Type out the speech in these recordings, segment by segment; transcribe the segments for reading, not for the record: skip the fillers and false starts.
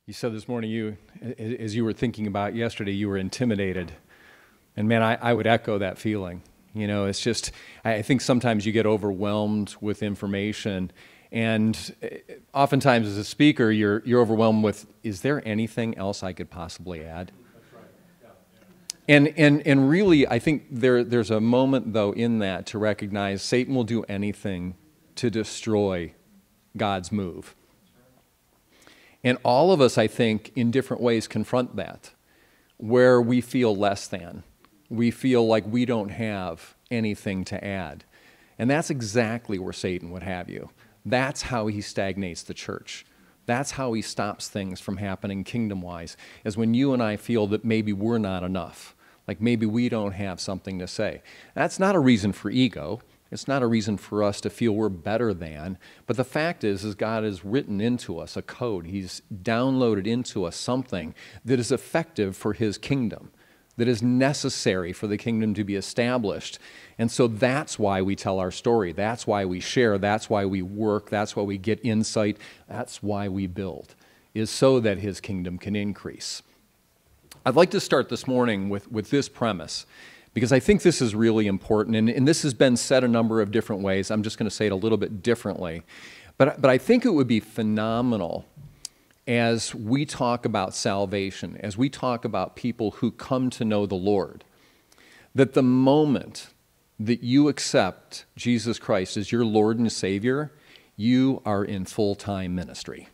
You said this morning, as you were thinking about yesterday, you were intimidated. And man, I would echo that feeling. You know, it's just, I think sometimes you get overwhelmed with information. And oftentimes as a speaker, you're overwhelmed with, is there anything else I could possibly add? And really, I think there's a moment, though, in that to recognize Satan will do anything to destroy God's move. And all of us, I think, in different ways confront that, where we feel less than. We feel like we don't have anything to add. And that's exactly where Satan would have you. That's how he stagnates the church. That's how he stops things from happening kingdom-wise, is when you and I feel that maybe we're not enough, like maybe we don't have something to say. That's not a reason for ego. It's not a reason for us to feel we're better than, but the fact is God has written into us a code. He's downloaded into us something that is effective for his kingdom, that is necessary for the kingdom to be established. And so that's why we tell our story. That's why we share. That's why we work. That's why we get insight. That's why we build, is so that his kingdom can increase. I'd like to start this morning with this premise, because I think this is really important, and this has been said a number of different ways. I'm just going to say it a little bit differently. But I think it would be phenomenal as we talk about salvation, as we talk about people who come to know the Lord, that the moment that you accept Jesus Christ as your Lord and Savior, you are in full-time ministry.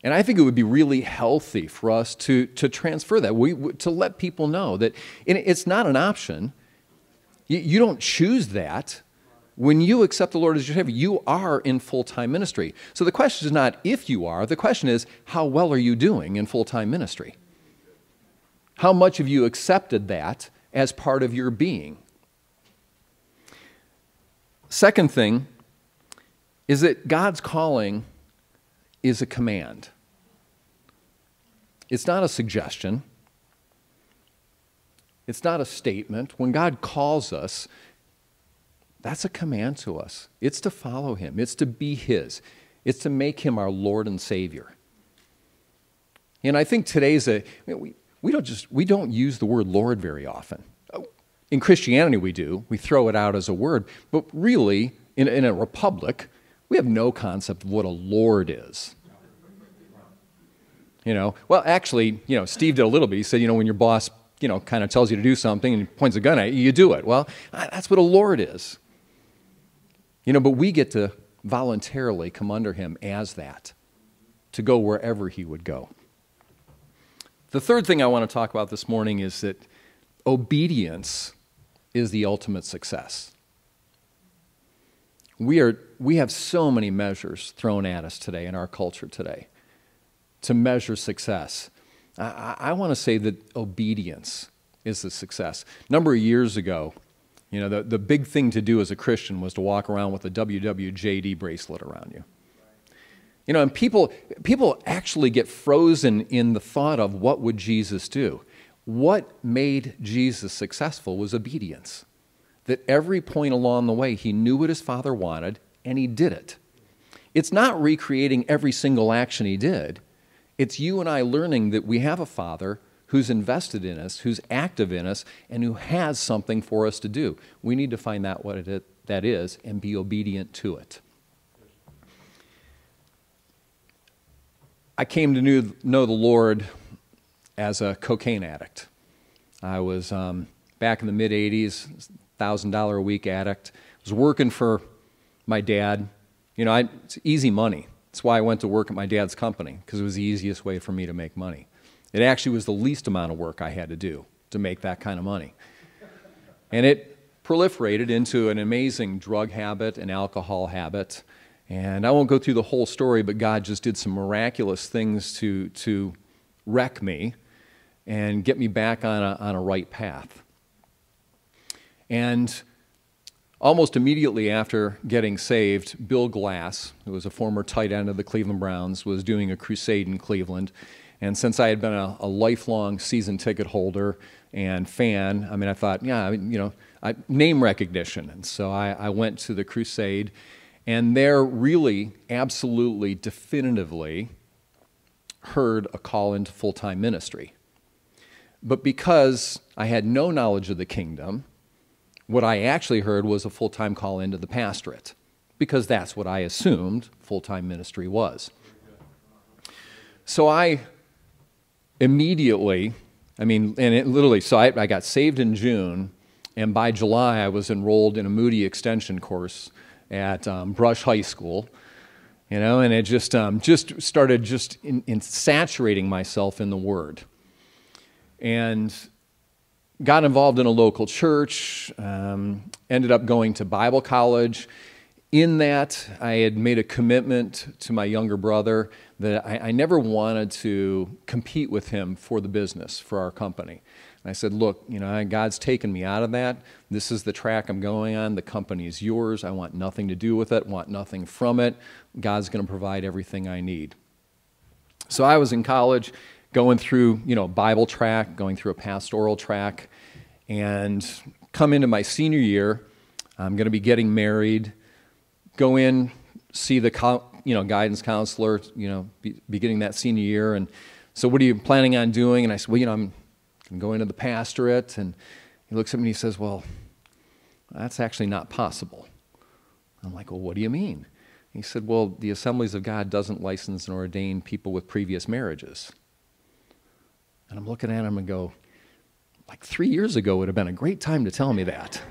And I think it would be really healthy for us to transfer that, to let people know that it's not an option. You don't choose that. When you accept the Lord as your Savior, you are in full-time ministry. So the question is not if you are, the question is how well are you doing in full-time ministry? How much have you accepted that as part of your being? Second thing is that God's calling is a command. It's not a suggestion. It's not a statement. When God calls us, that's a command to us. It's to follow him. It's to be his. It's to make him our Lord and Savior. And I think today's we don't use the word Lord very often. In Christianity we do. We throw it out as a word. But really, in a republic, we have no concept of what a Lord is. You know, well, actually, Steve did a little bit. He said, when your boss, kind of tells you to do something and points a gun at you, you do it. Well, that's what a Lord is. But we get to voluntarily come under him as that, to go wherever he would go. The third thing I want to talk about this morning is that obedience is the ultimate success. We have so many measures thrown at us today in our culture today to measure success. I want to say that obedience is the success. A number of years ago, the big thing to do as a Christian was to walk around with a WWJD bracelet around you. And people actually get frozen in the thought of what would Jesus do. What made Jesus successful was obedience. That every point along the way, he knew what his Father wanted, and he did it. It's not recreating every single action he did. It's you and I learning that we have a Father who's invested in us, who's active in us, and who has something for us to do. We need to find out what that is and be obedient to it. I came to know the Lord as a cocaine addict. I was back in the mid-'80s, $1,000 a week addict. I was working for my dad. It's easy money. That's why I went to work at my dad's company, because it was the easiest way for me to make money. It actually was the least amount of work I had to do to make that kind of money. And it proliferated into an amazing drug habit, an alcohol habit. And I won't go through the whole story, but God just did some miraculous things to wreck me and get me back on a right path. And almost immediately after getting saved, Bill Glass, who was a former tight end of the Cleveland Browns, was doing a crusade in Cleveland. And since I had been a lifelong season ticket holder and fan, I thought, name recognition. And so I went to the crusade, and there really, absolutely, definitively, heard a call into full-time ministry. But because I had no knowledge of the kingdom, what I actually heard was a full-time call into the pastorate, because that's what I assumed full-time ministry was. So I immediately, so I got saved in June, and by July I was enrolled in a Moody extension course at Brush High School, and it just started in saturating myself in the Word. And got involved in a local church, ended up going to Bible college. In that, I had made a commitment to my younger brother that I never wanted to compete with him for the business, for our company. And I said, look, God's taken me out of that. This is the track I'm going on. The company is yours. I want nothing to do with it, want nothing from it. God's going to provide everything I need. So I was in college, going through, Bible track, going through a pastoral track, and come into my senior year. I'm going to be getting married, go in, see the guidance counselor, beginning that senior year. And so what are you planning on doing? And I said, well, I'm going to go into the pastorate. And he looks at me and he says, well, that's actually not possible. I'm like, well, what do you mean? He said, well, the Assemblies of God doesn't license and ordain people with previous marriages. And I'm looking at him and go, like 3 years ago would have been a great time to tell me that.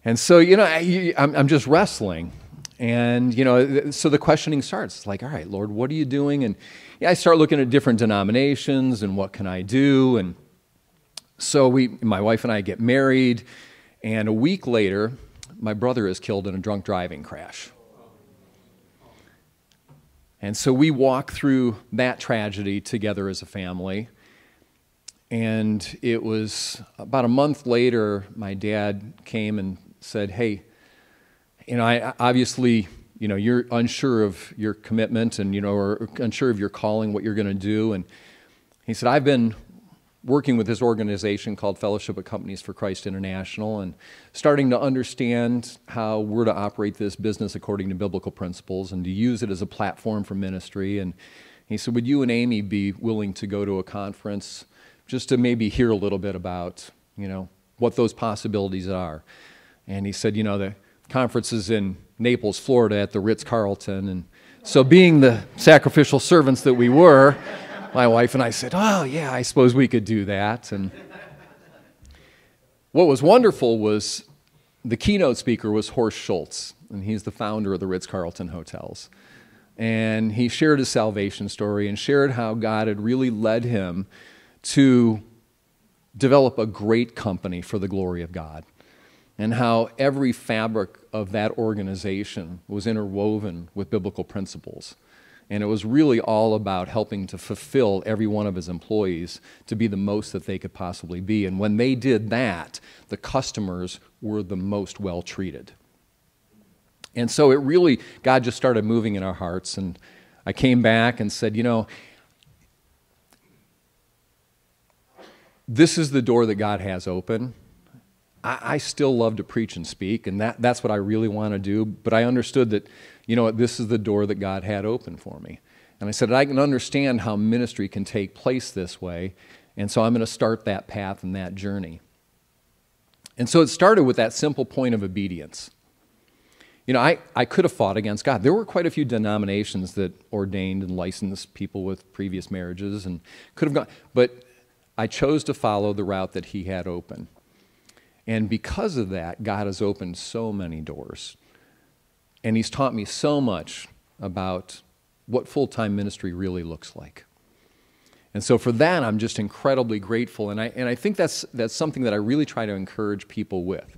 And so, I'm just wrestling. And, so the questioning starts. It's like, all right, Lord, what are you doing? And I start looking at different denominations and what can I do? And so my wife and I get married. And a week later, my brother is killed in a drunk driving crash. And so we walk through that tragedy together as a family. And it was about a month later, my dad came and said, hey, I obviously, you're unsure of your commitment and, or unsure of your calling, what you're going to do. And he said, I've been working with this organization called Fellowship of Companies for Christ International and starting to understand how we're to operate this business according to biblical principles and to use it as a platform for ministry. And he said, would you and Amy be willing to go to a conference just to maybe hear a little bit about, what those possibilities are? And he said, the conference is in Naples, Florida at the Ritz-Carlton. And so being the sacrificial servants that we were, my wife and I said, oh, yeah, I suppose we could do that. And what was wonderful was the keynote speaker was Horst Schultz, and he's the founder of the Ritz-Carlton hotels. And he shared his salvation story and shared how God had really led him to develop a great company for the glory of God, and how every fabric of that organization was interwoven with biblical principles. And it was really all about helping to fulfill every one of his employees to be the most that they could possibly be. And when they did that, the customers were the most well-treated. And so it really, God just started moving in our hearts. And I came back and said, this is the door that God has open. I still love to preach and speak, and that's what I really want to do. But I understood that, this is the door that God had open for me. And I said, I can understand how ministry can take place this way, and so I'm going to start that path and that journey. And so it started with that simple point of obedience. I could have fought against God. There were quite a few denominations that ordained and licensed people with previous marriages and could have gone, but I chose to follow the route that He had open. And because of that, God has opened so many doors. And He's taught me so much about what full-time ministry really looks like. And so for that, I'm just incredibly grateful. And I think that's something that I really try to encourage people with,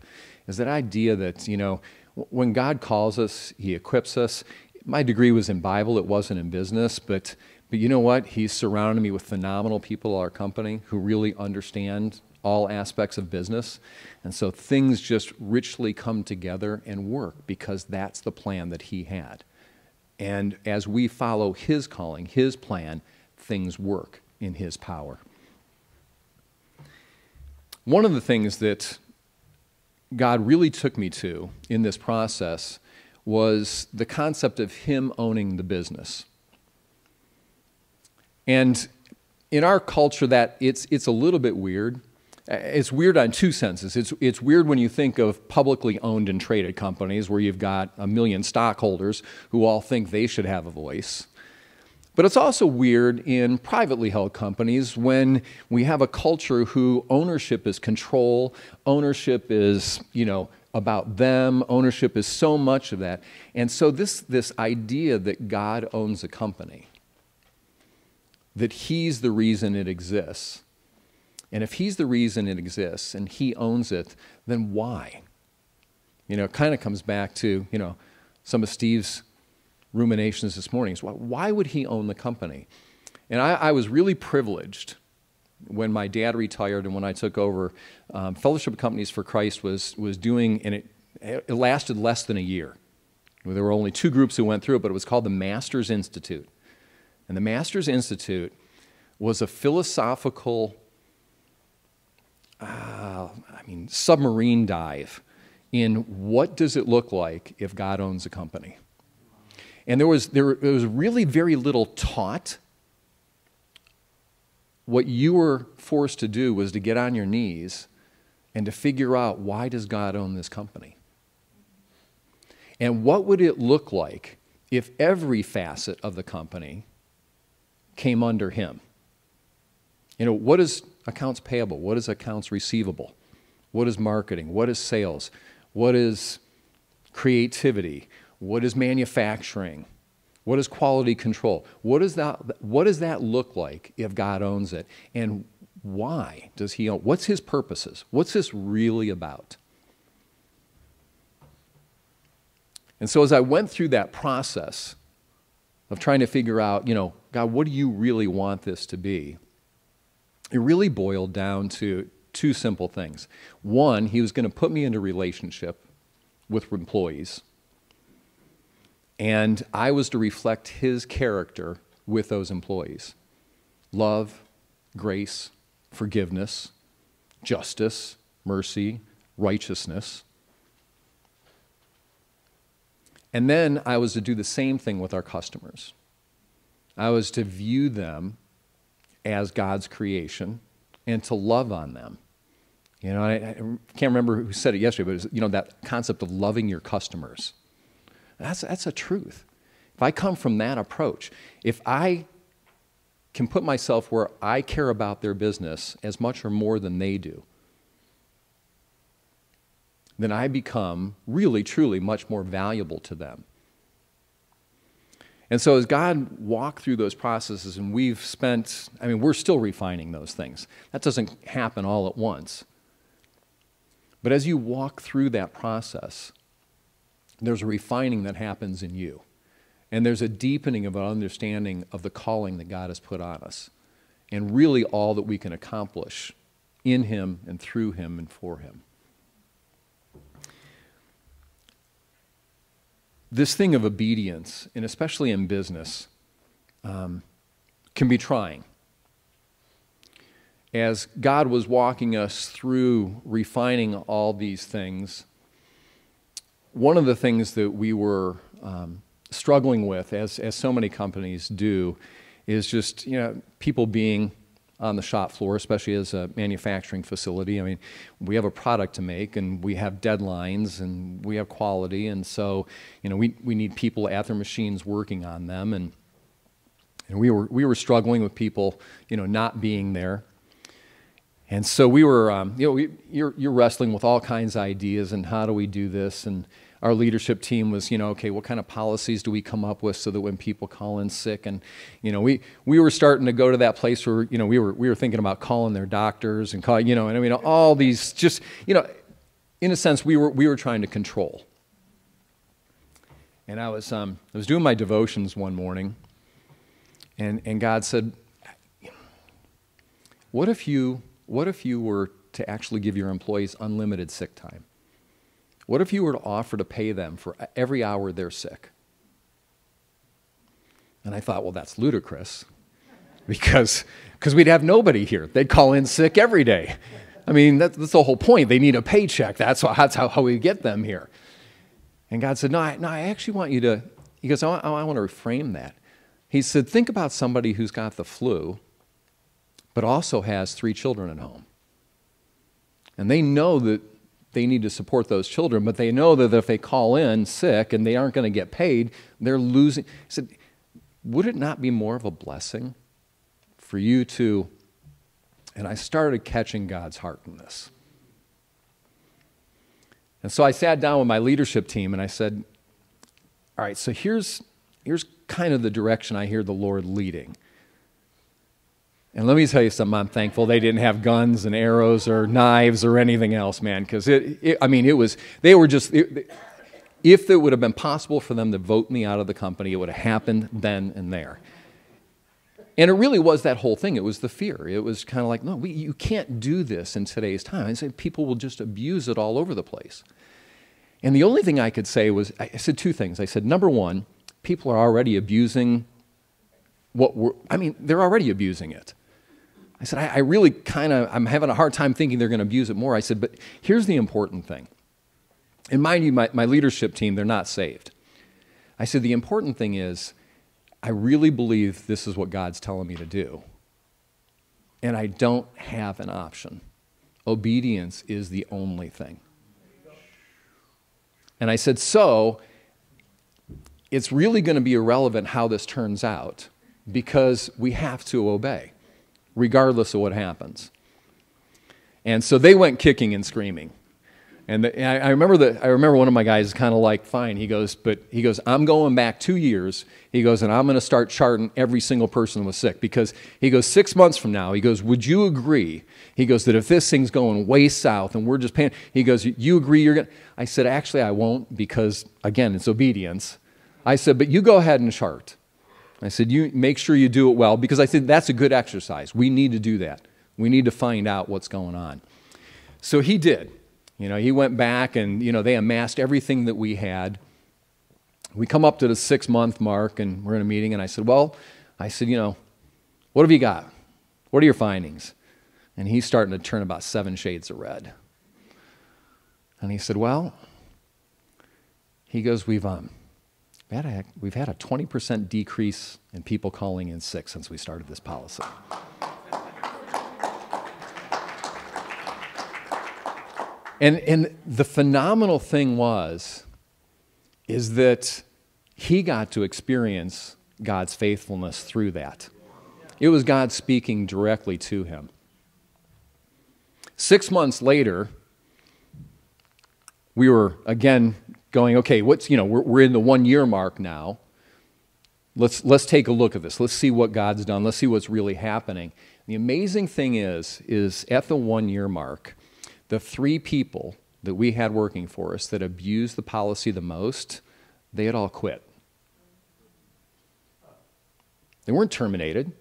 is that idea that, when God calls us, He equips us. My degree was in Bible. It wasn't in business. But you know what? He's surrounded me with phenomenal people at our company who really understand all aspects of business. And so things just richly come together and work because that's the plan that He had. And as we follow His calling, His plan, things work in His power. One of the things that God really took me to in this process was the concept of him owning the business. And in our culture, that it's a little bit weird. It's weird on two senses. It's weird when you think of publicly owned and traded companies where you've got 1 million stockholders who all think they should have a voice. But it's also weird in privately held companies when we have a culture who ownership is control, ownership is, about them, ownership is so much of that. And so this idea that God owns a company, that he's the reason it exists, and if he's the reason it exists and he owns it, then why? It kind of comes back to, some of Steve's ruminations this morning. Is why would he own the company? And I was really privileged when my dad retired and when I took over. Fellowship of Companies for Christ was doing, and it lasted less than a year. There were only 2 groups who went through it, but it was called the Masters Institute. And the Masters Institute was a philosophical submarine dive in what does it look like if God owns a company. And there was really very little taught. What you were forced to do was to get on your knees and to figure out, why does God own this company? And what would it look like if every facet of the company came under him? What is accounts payable? What is accounts receivable? What is marketing? What is sales? What is creativity? What is manufacturing? What is quality control? What does that look like if God owns it? And why does he own? What's his purposes? What's this really about? And so as I went through that process of trying to figure out, God, what do you really want this to be? It really boiled down to 2 simple things. One, he was going to put me into relationship with employees, and I was to reflect his character with those employees. Love, grace, forgiveness, justice, mercy, righteousness. And then I was to do the same thing with our customers. I was to view them as God's creation and to love on them. I can't remember who said it yesterday, but it was, that concept of loving your customers. That's a truth. If I come from that approach, if I can put myself where I care about their business as much or more than they do, then I become really, truly much more valuable to them. And so as God walked through those processes, and we're still refining those things. That doesn't happen all at once. But as you walk through that process, there's a refining that happens in you. And there's a deepening of an understanding of the calling that God has put on us, and really all that we can accomplish in him and through him and for him. This thing of obedience, and especially in business, can be trying. As God was walking us through refining all these things, one of the things that we were struggling with, as so many companies do, is just people being on the shop floor, especially as a manufacturing facility. We have a product to make, and we have deadlines, and we have quality, and so we need people at their machines working on them, and we were struggling with people not being there. And so we were, you're wrestling with all kinds of ideas, and how do we do this? And our leadership team was, okay, what kind of policies do we come up with so that when people call in sick, and we were starting to go to that place where we were thinking about calling their doctors and all these just in a sense we were trying to control. And I was doing my devotions one morning, and God said, what if you were to actually give your employees unlimited sick time? What if you were to offer to pay them for every hour they're sick? And I thought, well, that's ludicrous, because we'd have nobody here. They'd call in sick every day. That's the whole point. They need a paycheck. That's how we get them here. And God said, no, I actually want you to, he goes, I want to reframe that. He said, think about somebody who's got the flu, but also has 3 children at home. And they know that they need to support those children, but they know that if they call in sick and they aren't going to get paid, they're losing. He said, would it not be more of a blessing for you to, and I started catching God's heart in this. And so I sat down with my leadership team and I said, all right, so here's kind of the direction I hear the Lord leading. And let me tell you something, I'm thankful they didn't have guns and arrows or knives or anything else, man, because if it would have been possible for them to vote me out of the company, it would have happened then and there. And it really was that whole thing. It was the fear. It was kind of like, no, you can't do this in today's time. I said, people will just abuse it all over the place. And the only thing I could say was, I said 2 things. I said, number one, people are already abusing they're already abusing it. I said, I really I'm having a hard time thinking they're going to abuse it more. I said, but here's the important thing. And mind you, my leadership team, they're not saved. I said, the important thing is, I really believe this is what God's telling me to do. And I don't have an option. Obedience is the only thing. And I said, so it's really going to be irrelevant how this turns out because we have to obey, regardless of what happens. And so they went kicking and screaming. And I remember one of my guys is kind of like, fine. He goes, I'm going back 2 years. He goes, and I'm going to start charting every single person that was sick. Because he goes, 6 months from now, he goes, would you agree? He goes, that if this thing's going way south and we're just paying, he goes, you agree you're going to? I said, actually, I won't because, again, it's obedience. I said, but you go ahead and chart. I said, you make sure you do it well because I said, that's a good exercise. We need to do that. We need to find out what's going on. So he did. He went back and, they amassed everything that we had. We come up to the 6-month mark and we're in a meeting and I said, what have you got? What are your findings? And he's starting to turn about 7 shades of red. And he said, he goes, we've had a 20% decrease in people calling in sick since we started this policy. And the phenomenal thing is that he got to experience God's faithfulness through that. It was God speaking directly to him. 6 months later, we were again going, okay, we're in the 1-year mark now. Let's take a look at this. Let's see what God's done. Let's see what's really happening. The amazing thing is at the 1-year mark, the 3 people that we had working for us that abused the policy the most, they had all quit. They weren't terminated.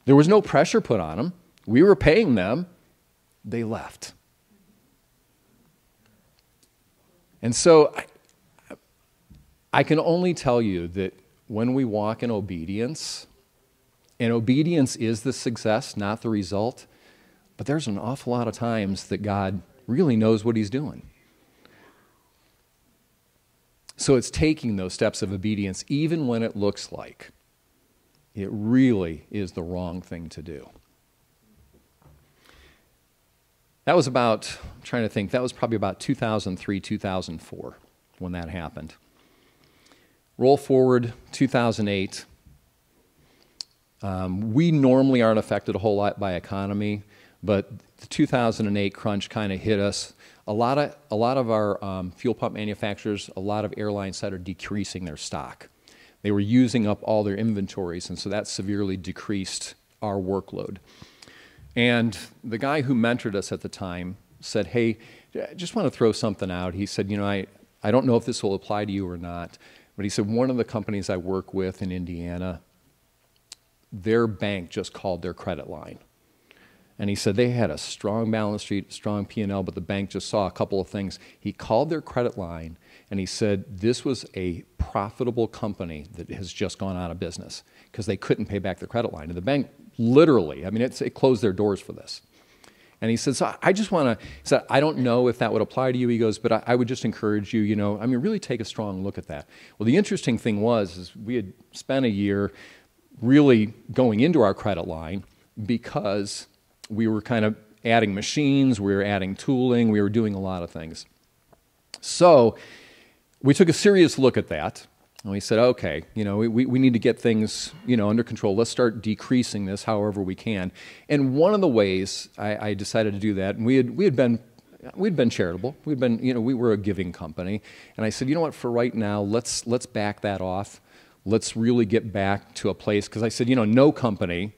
There was no pressure put on them. We were paying them. They left. And so I can only tell you that when we walk in obedience, and obedience is the success, not the result, but there's an awful lot of times that God really knows what he's doing. So it's taking those steps of obedience, even when it looks like it really is the wrong thing to do. That was about, I'm trying to think, that was probably about 2003, 2004 when that happened. Roll forward 2008. We normally aren't affected a whole lot by economy, but the 2008 crunch kind of hit us. A lot of our fuel pump manufacturers, a lot of airlines started decreasing their stock. They were using up all their inventories, and so that severely decreased our workload. And the guy who mentored us at the time said, hey, I just want to throw something out. He said, I don't know if this will apply to you or not, but he said, one of the companies I work with in Indiana, their bank just called their credit line. And he said they had a strong balance sheet, strong P&L, but the bank just saw a couple of things. He called their credit line, and he said this was a profitable company that has just gone out of business because they couldn't pay back the credit line. And the bank literally, it closed their doors for this. And he said, so I just want to, he said, I don't know if that would apply to you. He goes, but I would just encourage you, really take a strong look at that. Well, the interesting thing is we had spent a year really going into our credit line because we were kind of adding machines, we were adding tooling, we were doing a lot of things. So we took a serious look at that. And we said, okay, we need to get things, under control. Let's start decreasing this however we can. And one of the ways I decided to do that, and we'd been charitable. We were a giving company. And I said, you know what, for right now, let's back that off. Let's really get back to a place, because I said, no company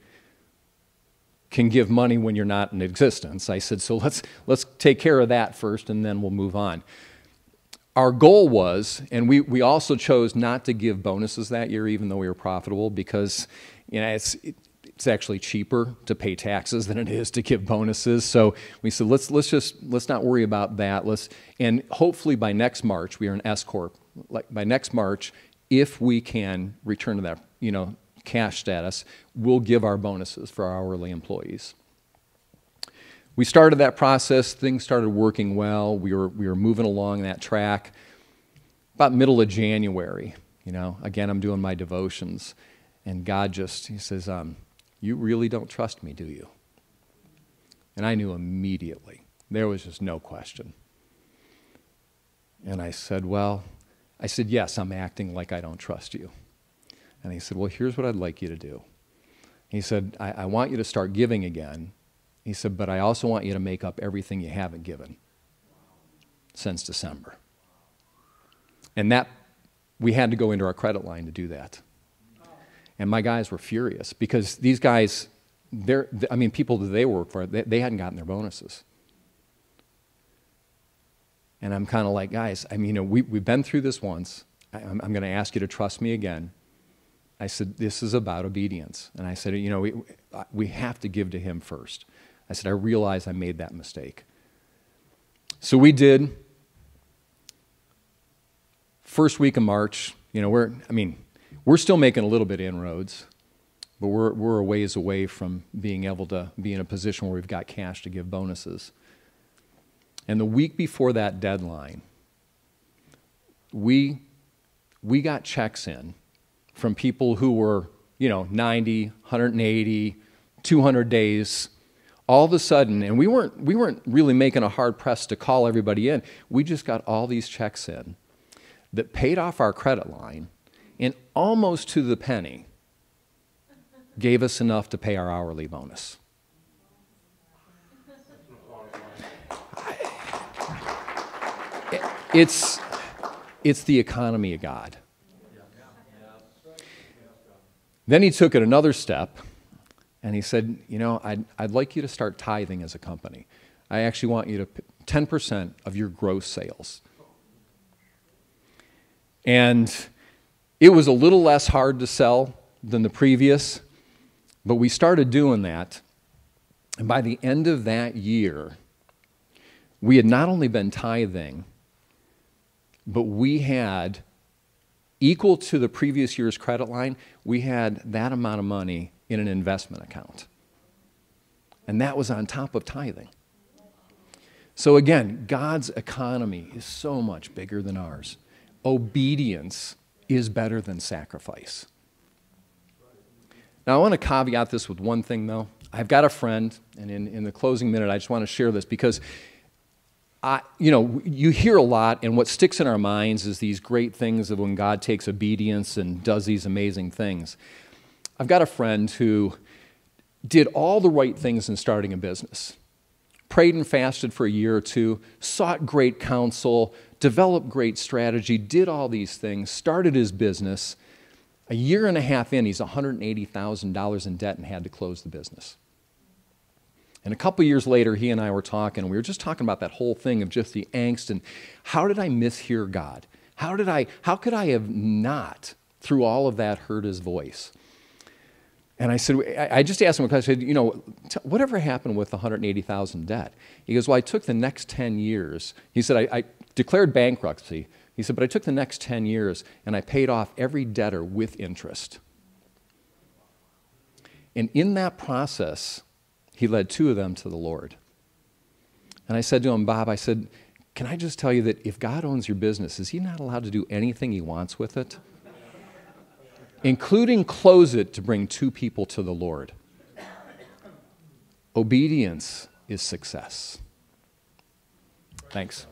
can give money when you're not in existence. I said, so let's take care of that first, and then we'll move on. Our goal was, and we also chose not to give bonuses that year, even though we were profitable, because it's actually cheaper to pay taxes than it is to give bonuses. So we said, let's not worry about that. And hopefully by next March, we are an S corp. Like by next March, if we can return to that cash status, we'll give our bonuses for our hourly employees. We started that process. Things started working well. We were moving along that track. About middle of January, again, I'm doing my devotions, and God he says, you really don't trust me, do you? And I knew immediately. There was just no question. And I said, yes, I'm acting like I don't trust you. And he said, well, here's what I'd like you to do. He said, I want you to start giving again. He said, but I also want you to make up everything you haven't given since December. And that, we had to go into our credit line to do that. And my guys were furious because these guys, people that they work for, they hadn't gotten their bonuses. And I'm kind of like, guys, we've been through this once. I'm going to ask you to trust me again. I said, this is about obedience. And I said, we have to give to him first. I said, I realize I made that mistake. So we did. First week of March, we're still making a little bit of inroads, but we're a ways away from being able to be in a position where we've got cash to give bonuses. And the week before that deadline, we got checks in from people who were, 90, 180, 200 days. All of a sudden, and we weren't really making a hard press to call everybody in. We just got all these checks in that paid off our credit line and almost to the penny gave us enough to pay our hourly bonus. It's the economy of God. Then he took it another step, and he said, I'd like you to start tithing as a company. I actually want you to 10% of your gross sales. And it was a little less hard to sell than the previous, but we started doing that. And by the end of that year, we had not only been tithing, but we had, equal to the previous year's credit line, we had that amount of money in an investment account. And that was on top of tithing. So again, God's economy is so much bigger than ours. Obedience is better than sacrifice. Now, I want to caveat this with one thing, though. I've got a friend, and in the closing minute, I just want to share this because you hear a lot, and what sticks in our minds is these great things of when God takes obedience and does these amazing things. I've got a friend who did all the right things in starting a business. Prayed and fasted for a year or two, sought great counsel, developed great strategy, did all these things, started his business. A year and a half in, he's $180,000 in debt and had to close the business. And a couple years later, he and I were talking, and we were just talking about that whole thing of just the angst and how did I mishear God? How could I have not, through all of that, heard his voice? And I said, I just asked him a question. I said, whatever happened with the $180,000 debt? He goes, well, I took the next 10 years. He said, I declared bankruptcy. He said, but I took the next 10 years and I paid off every debtor with interest. And in that process, he led 2 of them to the Lord. And I said to him, Bob, I said, can I just tell you that if God owns your business, is he not allowed to do anything he wants with it? Including close it to bring 2 people to the Lord. Obedience is success. Thanks.